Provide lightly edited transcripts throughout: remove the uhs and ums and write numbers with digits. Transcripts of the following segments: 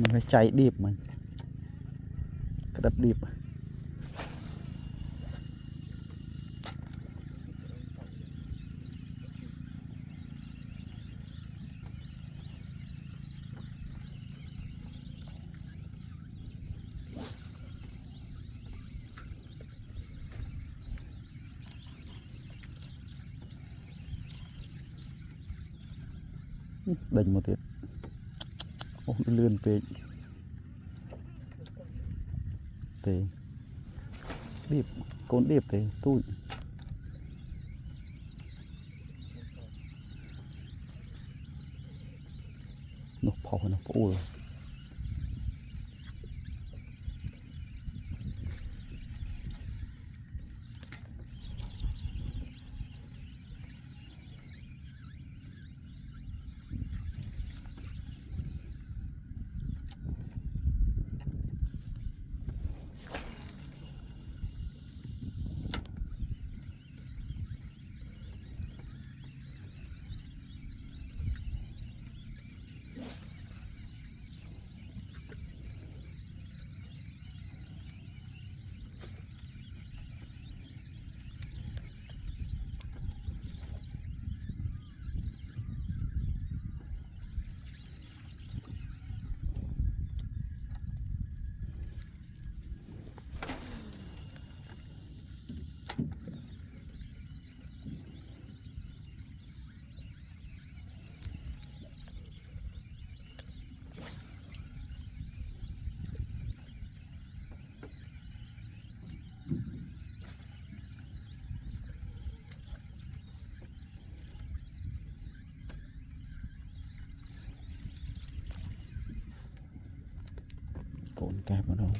มันphải chạy điệp mình cái đập điệp đánh một tiết ô nó lươn về thì điệp con điệp thì tôi nó phò nó phô cồn cạp vào đâu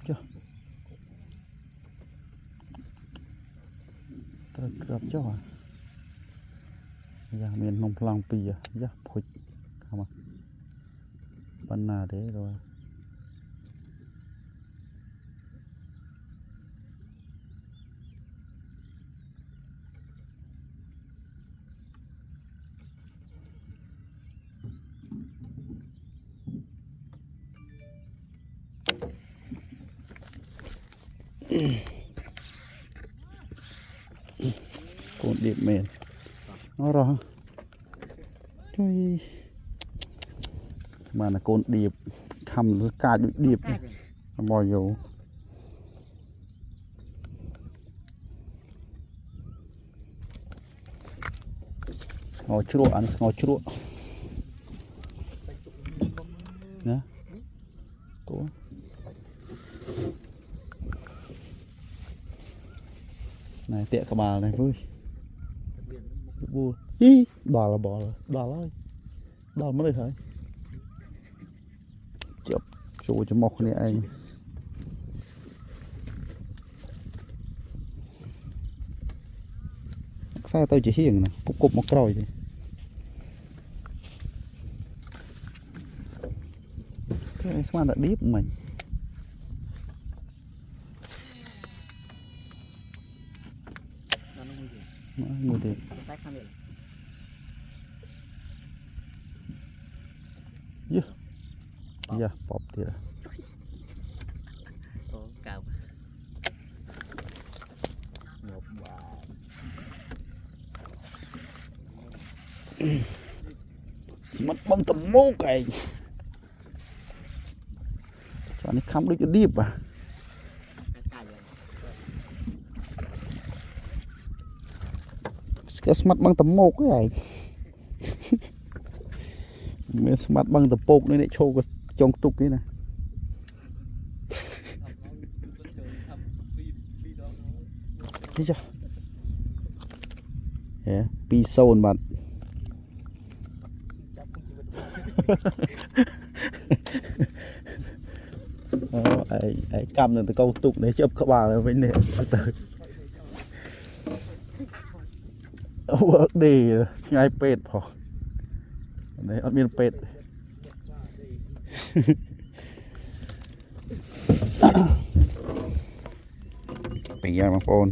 chưa tôi cướp cho à giờ miền nông lòng pì à giờ phụt không à bên nào thế rồi cồn điệp mền nó rồi chơi mà là cồn điệp cầm nó cài đuôi điệp bò dầu ngồi chua ăn ngồi chua nhá cố này tiện cả bà này vui vui ý đò là bò rồi đò mới được thôi chụp chụp cho mọc này anh sao tao chỉ hiền nè cục một rồi thì cái sao đã điếp mình ngồi thì dạ bóp thì là cao mất băng tầm mô cái cho nó khăm đi cái điệp à cái smart băng tầm mô cái này mình smart băng tầm bột này để cho cái trong tục cái này thấy chưa yeah, pi sâu bạn ấy cầm được câu tục để chụp các bà với nè đi ngay pet phò đấy ở miền pet bây giờ mà phone